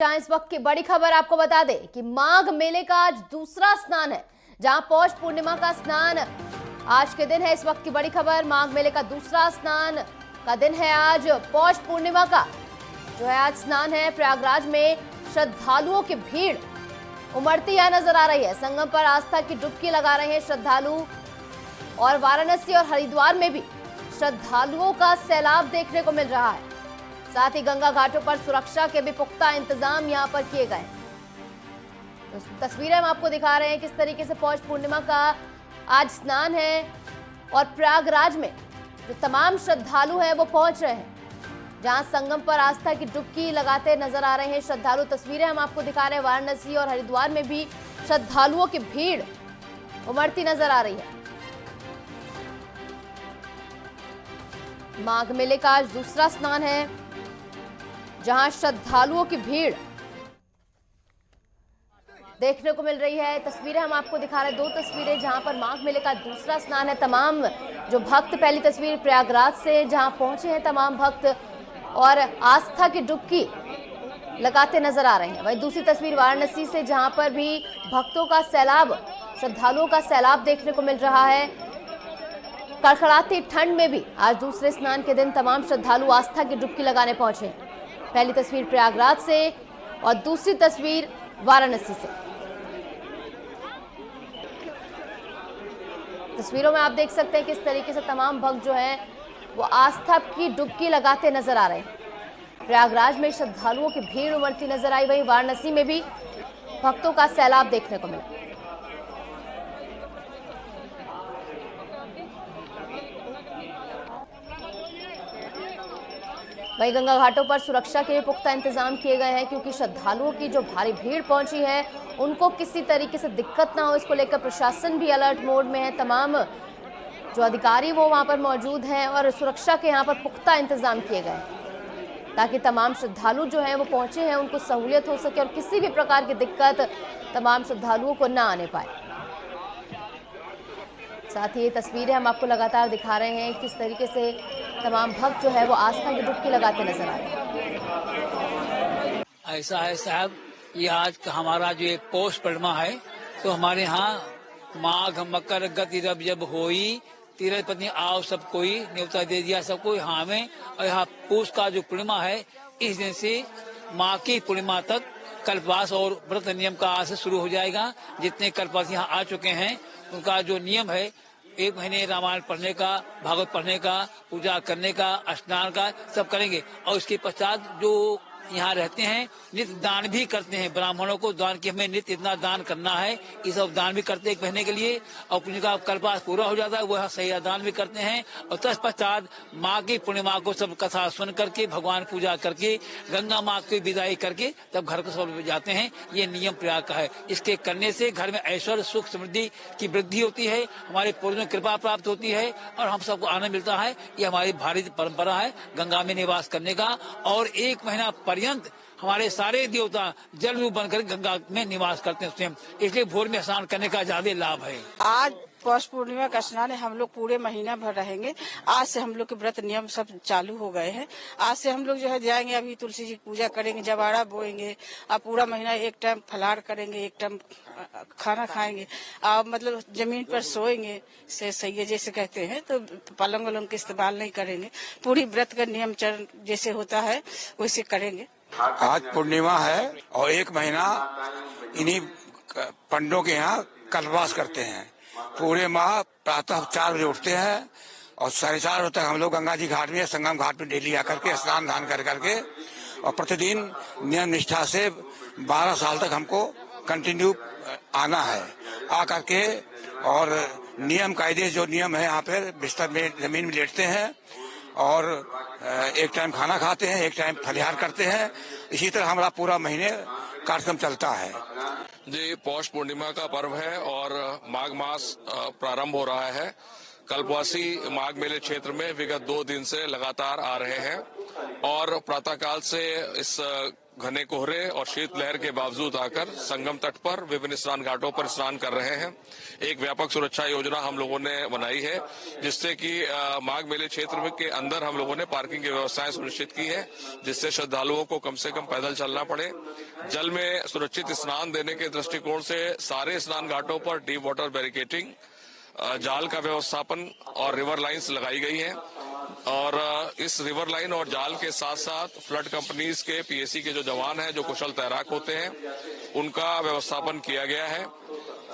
जहां इस वक्त की बड़ी खबर आपको बता दें कि माघ मेले का आज दूसरा स्नान है, जहां पौष पूर्णिमा का स्नान आज के दिन है। इस वक्त की बड़ी खबर, माघ मेले का दूसरा स्नान का दिन है आज। पौष पूर्णिमा का जो है आज स्नान है। प्रयागराज में श्रद्धालुओं की भीड़ उमड़ती यहाँ नजर आ रही है। संगम पर आस्था की डुबकी लगा रहे हैं श्रद्धालु और वाराणसी और हरिद्वार में भी श्रद्धालुओं का सैलाब देखने को मिल रहा है। साथ ही गंगा घाटों पर सुरक्षा के भी पुख्ता इंतजाम यहां पर किए गए। तो तस्वीरें हम आपको दिखा रहे हैं किस तरीके से पौष पूर्णिमा का आज स्नान है और प्रयागराज में जो तमाम श्रद्धालु हैं वो पहुंच रहे हैं, जहां संगम पर आस्था की डुबकी लगाते नजर आ रहे हैं श्रद्धालु। तस्वीरें हम आपको दिखा रहे हैं, वाराणसी और हरिद्वार में भी श्रद्धालुओं की भीड़ उमड़ती नजर आ रही है। माघ मेले का आज दूसरा स्नान है, जहां श्रद्धालुओं की भीड़ देखने को मिल रही है। तस्वीरें हम आपको दिखा रहे हैं, दो तस्वीरें जहां पर माघ मेले का दूसरा स्नान है। तमाम जो भक्त, पहली तस्वीर प्रयागराज से जहां पहुंचे हैं तमाम भक्त और आस्था की डुबकी लगाते नजर आ रहे हैं। वहीं दूसरी तस्वीर वाराणसी से, जहां पर भी भक्तों का सैलाब, श्रद्धालुओं का सैलाब देखने को मिल रहा है। कड़कड़ाती ठंड में भी आज दूसरे स्नान के दिन तमाम श्रद्धालु आस्था की डुबकी लगाने पहुंचे हैं। पहली तस्वीर प्रयागराज से और दूसरी तस्वीर वाराणसी से। तस्वीरों में आप देख सकते हैं किस तरीके से तमाम भक्त जो हैं वो आस्था की डुबकी लगाते नजर आ रहे हैं। प्रयागराज में श्रद्धालुओं की भीड़ उमड़ती नजर आई, वहीं वाराणसी में भी भक्तों का सैलाब देखने को मिला। वहीं गंगा घाटों पर सुरक्षा के लिए पुख्ता इंतजाम किए गए हैं, क्योंकि श्रद्धालुओं की जो भारी भीड़ पहुंची है उनको किसी तरीके से दिक्कत ना हो, इसको लेकर प्रशासन भी अलर्ट मोड में है। तमाम जो अधिकारी वो वहां पर मौजूद हैं और सुरक्षा के यहाँ पर पुख्ता इंतजाम किए गए हैं, ताकि तमाम श्रद्धालु जो हैं वो पहुंचे हैं उनको सहूलियत हो सके और किसी भी प्रकार की दिक्कत तमाम श्रद्धालुओं को ना आने पाए। साथ ही ये तस्वीरें हम आपको लगातार दिखा रहे हैं किस तरीके से तमाम भक्त जो है वो आस्था की डुबकी लगाते नजर आ रहे हैं। ऐसा है साहब, ये आज हमारा जो एक पौष पूर्णिमा है, तो हमारे यहाँ माघ मकर गति रब जब होई, तीरथ पत्नी आओ सब कोई, न्योता दे दिया सबको यहाँ में। और यहाँ पौष का जो पूर्णिमा है, इस दिन से माँ की पूर्णिमा तक कल्पवास और व्रत नियम का आज से शुरू हो जाएगा। जितने कल्पवास यहाँ आ चुके हैं उनका जो नियम है, 1 महीने रामायण पढ़ने का, भागवत पढ़ने का, पूजा करने का, स्नान का सब करेंगे। और उसके पश्चात जो यहाँ रहते हैं नित्य दान भी करते हैं। ब्राह्मणों को दान की हमें नित्य इतना दान करना है, ये सब दान भी करते हैं 1 महीने के लिए। और उनका कल्पवास पूरा हो जाता है, वह सही दान भी करते हैं। और तत्पश्चात माँ की पूर्णिमा को सब कथा सुन करके, भगवान पूजा करके, गंगा माँ की विदाई करके तब घर को सब जाते हैं। ये नियम प्रयाग का है। इसके करने से घर में ऐश्वर्य सुख समृद्धि की वृद्धि होती है, हमारे पूर्वजों की कृपा प्राप्त होती है और हम सबको आनंद मिलता है। ये हमारी भारतीय परंपरा है गंगा में निवास करने का। और 1 महीना पर्यंत हमारे सारे देवता जल रूप बनकर गंगा में निवास करते हैं स्वयं, इसलिए भोर में स्नान करने का ज्यादा लाभ है। आज पौष पूर्णिमा का स्नान है, हम लोग पूरे महीना भर रहेंगे। आज से हम लोग के व्रत नियम सब चालू हो गए हैं। आज से हम लोग जो है जाएंगे, अभी तुलसी जी की पूजा करेंगे, जवाड़ा बोएंगे और पूरा महीना 1 टाइम फलाहार करेंगे, 1 टाइम खाना खाएंगे और मतलब जमीन पर सोएंगे से सही जैसे कहते हैं, तो पलंग वलंग का इस्तेमाल नहीं करेंगे। पूरी व्रत का नियम चरण जैसे होता है वैसे करेंगे। आज पूर्णिमा है और 1 महीना इन्हीं पंडों के यहाँ कल्पवास करते हैं। पूरे माह प्रातः 4 बजे उठते हैं और 4:30 बजे तक हम लोग गंगा जी घाट में, संगम घाट में डेली आकर के स्नान दान कर करके और प्रतिदिन नियम निष्ठा से 12 साल तक हमको कंटिन्यू आना है। आ करके और नियम कायदे जो नियम है, यहाँ पे बिस्तर में जमीन में लेटते हैं और 1 टाइम खाना खाते हैं, 1 टाइम फलिहार करते हैं। इसी तरह हमारा पूरा महीने कार्यक्रम चलता है। जी, पौष पूर्णिमा का पर्व है और माघ मास प्रारंभ हो रहा है। कल्पवासी माघ मेले क्षेत्र में विगत 2 दिन से लगातार आ रहे हैं और प्रातःकाल से इस घने कोहरे और शीतलहर के बावजूद आकर संगम तट पर विभिन्न स्नान घाटों पर स्नान कर रहे हैं। एक व्यापक सुरक्षा योजना हम लोगों ने बनाई है, जिससे कि माघ मेले क्षेत्र के अंदर हम लोगों ने पार्किंग की व्यवस्थाएं सुनिश्चित की है, जिससे श्रद्धालुओं को कम से कम पैदल चलना पड़े। जल में सुरक्षित स्नान देने के दृष्टिकोण से सारे स्नान घाटों पर डीप वाटर बैरिकेडिंग, जाल का व्यवस्थापन और रिवर लाइंस लगाई गई हैं। और इस रिवर लाइन और जाल के साथ साथ फ्लड कंपनीज के पीएसी के जो जवान हैं, जो कुशल तैराक होते हैं, उनका व्यवस्थापन किया गया है।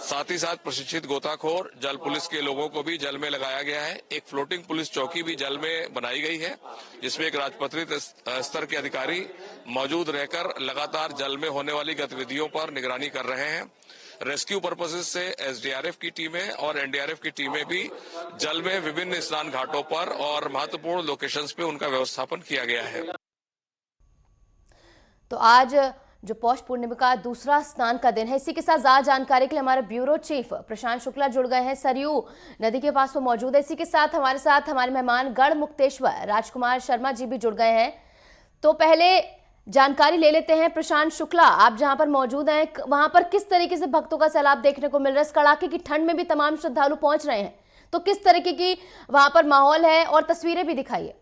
साथ ही साथ प्रशिक्षित गोताखोर जल पुलिस के लोगों को भी जल में लगाया गया है। एक फ्लोटिंग पुलिस चौकी भी जल में बनाई गई है, जिसमें एक राजपत्रित स्तर के अधिकारी मौजूद रहकर लगातार जल में होने वाली गतिविधियों पर निगरानी कर रहे हैं। रेस्क्यू पर्पसेस से एसडीआरएफ की टीमें और एनडीआरएफ की टीमें भी जल में विभिन्न स्नान घाटों पर और महत्वपूर्ण लोकेशंस पे उनका व्यवस्थापन किया गया है। तो आज जो पौष पूर्णिमा का दूसरा स्नान का दिन है, इसी के साथ ज्यादा जानकारी के लिए हमारे ब्यूरो चीफ प्रशांत शुक्ला जुड़ गए हैं, सरयू नदी के पास वो मौजूद है। इसी के साथ हमारे मेहमान गढ़ मुक्तेश्वर राजकुमार शर्मा जी भी जुड़ गए हैं। तो पहले जानकारी ले लेते हैं, प्रशांत शुक्ला, आप जहां पर मौजूद हैं, वहां पर किस तरीके से भक्तों का सैलाब देखने को मिल रहा है? कड़ाके की ठंड में भी तमाम श्रद्धालु पहुंच रहे हैं, तो किस तरीके की वहां पर माहौल है और तस्वीरें भी दिखाइए।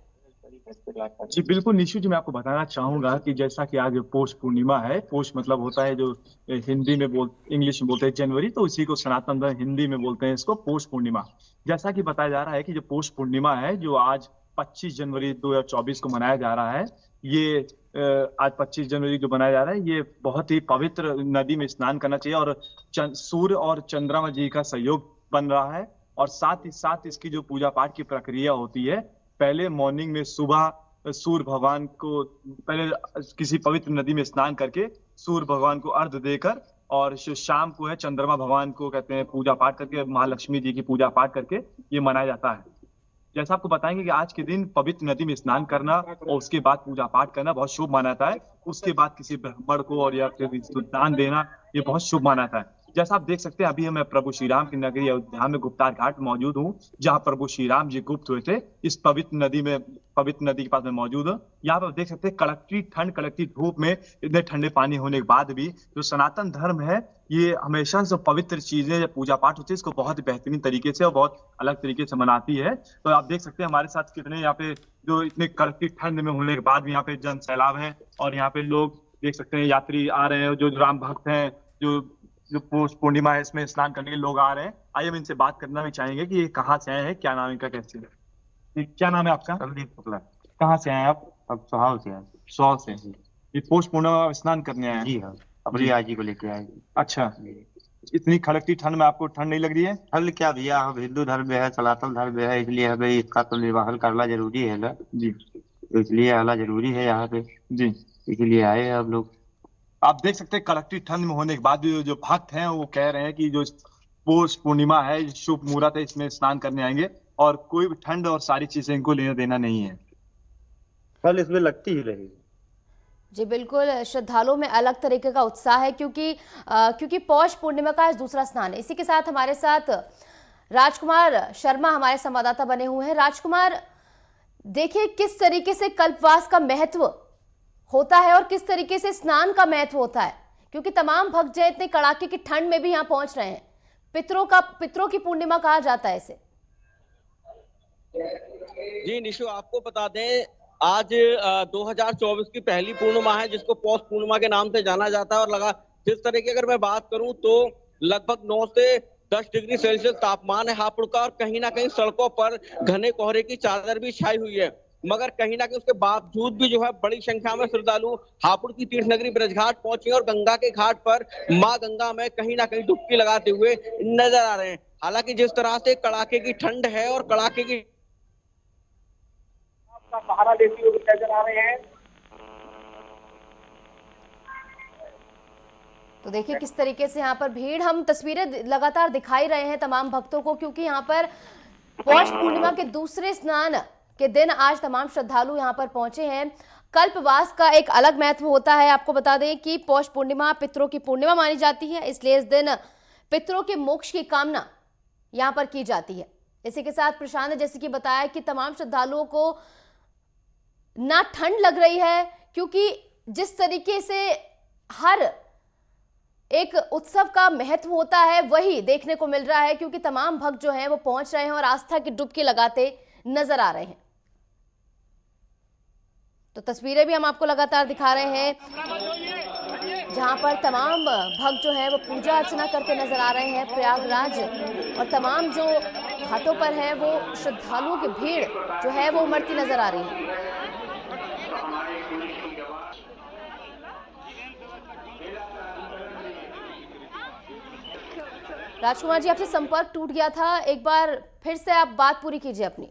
जी बिल्कुल निशु जी, मैं आपको बताना चाहूंगा कि जैसा कि आज पौष पूर्णिमा है, पौष मतलब होता है जो हिंदी में इंग्लिश में बोलते हैं जनवरी, तो इसी को सनातन धर्म हिंदी में बोलते हैं इसको पौष पूर्णिमा। जैसा कि बताया जा रहा है कि जो पौष पूर्णिमा है, जो आज 25 जनवरी 2024 को मनाया जा रहा है, ये आज 25 जनवरी जो मनाया जा रहा है, ये बहुत ही पवित्र नदी में स्नान करना चाहिए और सूर्य और चंद्रमा जी का सहयोग बन रहा है। और साथ ही साथ इसकी जो पूजा पाठ की प्रक्रिया होती है, पहले मॉर्निंग में सुबह सूर्य भगवान को पहले किसी पवित्र नदी में स्नान करके सूर्य भगवान को अर्घ्य देकर, और शाम को है चंद्रमा भगवान को कहते हैं पूजा पाठ करके, महालक्ष्मी जी की पूजा पाठ करके ये मनाया जाता है। जैसा आपको बताएंगे कि आज के दिन पवित्र नदी में स्नान करना और उसके बाद पूजा पाठ करना बहुत शुभ माना जाता है। उसके बाद किसी ब्राह्मण को और या फिर दान देना ये बहुत शुभ माना जाता है। जैसा आप देख सकते हैं, अभी मैं प्रभु श्री राम की नगरी अयोध्या में गुप्तार घाट मौजूद हूँ, जहाँ प्रभु श्री राम जी गुप्त हुए थे। इस पवित्र नदी के पास में मौजूद हूँ। यहाँ पर देख सकते हैं कड़कती ठंड, कड़कती धूप में इतने ठंडे पानी होने के बाद भी जो सनातन धर्म है, ये हमेशा से पवित्र चीजें या पूजा पाठ होती है, इसको बहुत ही बेहतरीन तरीके से और बहुत अलग तरीके से मनाती है। तो आप देख सकते हैं हमारे साथ कितने यहाँ पे जो इतने कड़कती ठंड में होने के बाद भी यहाँ पे जन सैलाब है, और यहाँ पे लोग देख सकते हैं यात्री आ रहे हैं, जो राम भक्त हैं, जो पौष पूर्णिमा है इसमें स्नान करने के लोग आ रहे हैं। आइए हम इनसे बात करना भी चाहेंगे कि ये कहाँ से आए हैं, क्या नाम है इनका, कैसे है, क्या नाम है आपका? संदीप शुक्ला। कहाँ से आए हैं आप? अब सुहाव से है। 100 से। ये पौष पूर्णिमा स्नान करने आए हैं? जी हाँ, अपनी आजी को लेके आए। अच्छा, इतनी खड़कती ठंड में आपको ठंड नहीं लग रही है? ठंड क्या भैया, हम हिंदू धर्म में है, सनातन धर्म में है, इसलिए हमें इसका तो निर्वहन करना जरूरी है ना जी, तो इसलिए आना जरूरी है यहाँ पे जी, इसलिए आए हैं हम लोग। आप देख सकते हैं कड़कती ठंड में होने के बाद भी जो भक्त हैं वो कह रहे हैं कि जो पौष पूर्णिमा है, शुभ मुहूर्त है, इसमें स्नान करने आएंगे और कोई भी ठंड और सारी चीजें इनको लेना देना नहीं है। फल इसमें लगती ही रहेगी। जी बिल्कुल, श्रद्धालुओं में अलग तरीके का उत्साह है, क्योंकि पौष पूर्णिमा का आज दूसरा स्नान है। इसी के साथ हमारे साथ राजकुमार शर्मा हमारे संवाददाता बने हुए हैं। राजकुमार, देखिए किस तरीके से कल्पवास का महत्व होता है और किस तरीके से स्नान का महत्व होता है, क्योंकि तमाम भक्त जो इतने कड़ाके की ठंड में भी यहाँ पहुंच रहे हैं। पितरों की पूर्णिमा कहा जाता है इसे। जी निशु, आपको बता दें आज 2024 की पहली पूर्णिमा है, जिसको पौष पूर्णिमा के नाम से जाना जाता है। और जिस तरह की अगर मैं बात करूं तो लगभग 9 से 10 डिग्री सेल्सियस तापमान है हापुड़ का, और कहीं ना कहीं सड़कों पर घने कोहरे की चादर भी छाई हुई है। मगर कहीं ना कहीं उसके बावजूद भी जो है बड़ी संख्या में श्रद्धालु हापुड़ की तीर्थ नगरी ब्रजघाट पहुंचे और गंगा के घाट पर मां गंगा में कहीं ना कहीं डुबकी लगाते हुए नजर आ रहे हैं। हालांकि जिस तरह से कड़ाके की ठंड है और कड़ाके की सहारा लेते हुए नजर आ रहे हैं। तो देखिए किस तरीके से यहाँ पर भीड़, हम तस्वीरें लगातार दिखाई रहे हैं तमाम भक्तों को, क्योंकि यहाँ पर पौष पूर्णिमा के दूसरे स्नान के दिन आज तमाम श्रद्धालु यहाँ पर पहुंचे हैं। कल्पवास का एक अलग महत्व होता है। आपको बता दें कि पौष पूर्णिमा पितरों की पूर्णिमा मानी जाती है, इसलिए इस दिन पितरों के मोक्ष की कामना यहाँ पर की जाती है। इसी के साथ प्रशांत ने जैसे कि बताया कि तमाम श्रद्धालुओं को ना ठंड लग रही है, क्योंकि जिस तरीके से हर एक उत्सव का महत्व होता है वही देखने को मिल रहा है, क्योंकि तमाम भक्त जो हैं वो पहुंच रहे हैं और आस्था की डुबकी लगाते नजर आ रहे हैं। तो तस्वीरें भी हम आपको लगातार दिखा रहे हैं, जहां पर तमाम भक्त जो हैं वो पूजा अर्चना करते नजर आ रहे हैं प्रयागराज, और तमाम जो घाटों पर है वो श्रद्धालुओं की भीड़ जो है वो उमड़ती नजर आ रही है। राजकुमार जी, आपसे संपर्क टूट गया था, एक बार फिर से आप बात पूरी कीजिए अपनी।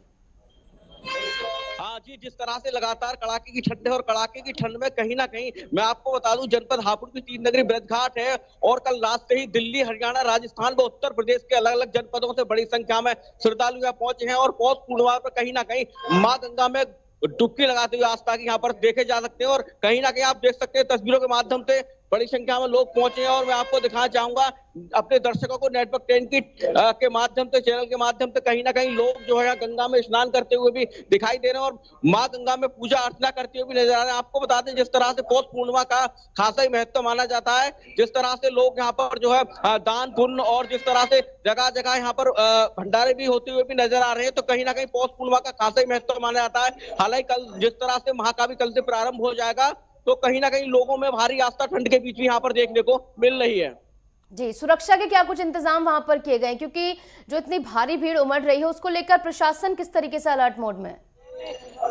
हाँ जी, जिस तरह से लगातार कड़ाके की ठंड है और कड़ाके की ठंड में कहीं ना कहीं मैं आपको बता दूं, जनपद हापुड़ की तीन नगरी ब्रजघाट है और कल रात से ही दिल्ली, हरियाणा, राजस्थान व उत्तर प्रदेश के अलग अलग जनपदों से बड़ी संख्या में श्रद्धालु यहाँ पहुंचे हैं और पौष पूर्णिमा पर कहीं ना कहीं मां गंगा में डुबकी लगाते हुए आस्था की यहाँ पर देखे जा सकते हैं। और कहीं ना कहीं आप देख सकते हैं तस्वीरों के माध्यम से बड़ी संख्या में लोग पहुंचे हैं और मैं आपको दिखाना चाहूंगा अपने दर्शकों को नेटवर्क 10 की के माध्यम से, चैनल के माध्यम से कहीं ना कहीं लोग जो है गंगा में स्नान करते हुए भी दिखाई दे रहे हैं और मां गंगा में पूजा अर्चना करते हुए भी नजर आ रहे हैं। आपको बता दें, जिस तरह से पौष पूर्णिमा का खासा ही महत्व माना जाता है, जिस तरह से लोग यहाँ पर जो है दान पुण्य और जिस तरह से जगह जगह यहाँ पर भंडारे भी होते हुए भी नजर आ रहे हैं, तो कहीं ना कहीं पौष पूर्णिमा का खासा ही महत्व माना जाता है। हालांकि कल जिस तरह से महाकाव्य कल से प्रारंभ हो जाएगा, तो कहीं ना कहीं लोगों में भारी आस्था ठंड के बीच भी यहाँ पर देखने को मिल रही है। जी, सुरक्षा के क्या कुछ इंतजाम वहां पर किए गए, क्योंकि जो इतनी भारी भीड़ उमड़ रही है उसको लेकर प्रशासन किस तरीके से अलर्ट मोड में है?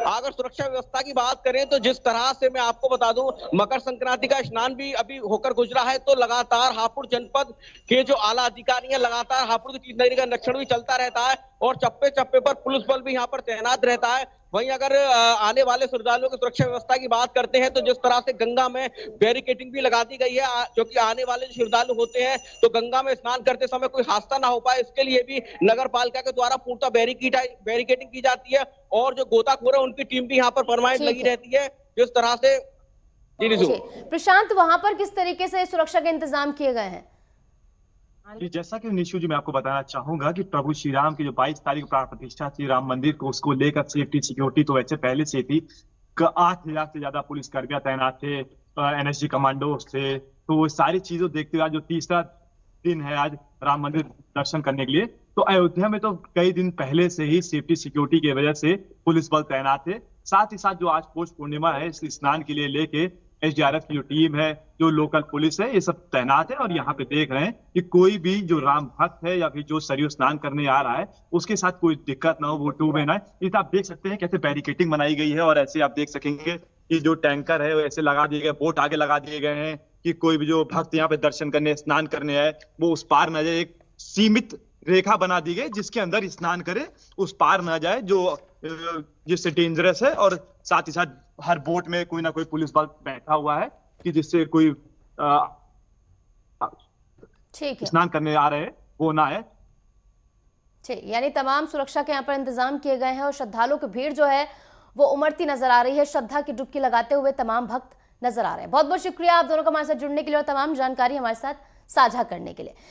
अगर सुरक्षा व्यवस्था की बात करें तो जिस तरह से मैं आपको बता दूं, मकर संक्रांति का स्नान भी अभी होकर गुजरा है, तो लगातार हापुड़ जनपद के जो आला अधिकारी हैं लगातार हापुड़ की तीन नगरी का निरीक्षण भी चलता रहता है और चप्पे चप्पे पर पुलिस बल भी यहाँ पर तैनात रहता है। वहीं अगर आने वाले श्रद्धालुओं की सुरक्षा व्यवस्था की बात करते हैं तो जिस तरह से गंगा में बैरिकेडिंग भी लगा दी गई है, क्योंकि आने वाले जो श्रद्धालु होते हैं तो गंगा में स्नान करते समय कोई हादसा ना हो पाए, इसके लिए भी नगर पालिका के द्वारा पूर्णतः बैरिकेडिंग की जाती है और जो गोताखोर है उनकी टीम भी यहाँ पर परमानेंट लगी रहती है। जिस तरह से प्रशांत, वहां पर किस तरीके से सुरक्षा के इंतजाम किए गए हैं? जैसा कि निशु जी मैं आपको बताना चाहूंगा कि प्रभु श्री राम की जो 22 तारीख को प्राण प्रतिष्ठा थी राम मंदिर को, उसको लेकर सेफ्टी सिक्योरिटी तो वैसे पहले से थी। 8,000 से ज्यादा पुलिस कर्मियां तैनात थे, एनएसजी कमांडोज थे, तो वो सारी चीजों देखते हुए आज जो तीसरा दिन है आज राम मंदिर दर्शन करने के लिए, तो अयोध्या में तो कई दिन पहले से ही सेफ्टी सिक्योरिटी की वजह से पुलिस बल तैनात थे। साथ ही साथ जो आज पौष पूर्णिमा है, इस स्नान के लिए लेके एसडीआरएफ की जो टीम है, जो लोकल पुलिस है, ये सब तैनात है और यहाँ पे देख रहे हैं कि कोई भी जो राम भक्त है या फिर जो सरयू स्नान करने आ रहा है उसके साथ कोई दिक्कत ना हो, वो डूबे ना। ये आप देख सकते हैं कैसे बैरिकेडिंग बनाई गई है और ऐसे आप देख सकेंगे कि जो टैंकर है वो ऐसे लगा दिए गए, बोट आगे लगा दिए गए हैं कि कोई भी जो भक्त यहाँ पे दर्शन करने स्नान करने आए वो उस पार न जाए। एक सीमित रेखा बना दी गई जिसके अंदर स्नान करे, उस पार न जाए जो जिससे डेंजरस है। और साथ ही साथ हर बोट में कोई ना कोई पुलिस बल बैठा हुआ है कि जिससे कोई स्नान करने आ रहे हैं वो ना है। ठीक, यानी तमाम सुरक्षा के यहाँ पर इंतजाम किए गए हैं और श्रद्धालुओं की भीड़ जो है वो उमड़ती नजर आ रही है। श्रद्धा की डुबकी लगाते हुए तमाम भक्त नजर आ रहे हैं। बहुत बहुत शुक्रिया आप दोनों का हमारे साथ जुड़ने के लिए और तमाम जानकारी हमारे साथ साझा करने के लिए।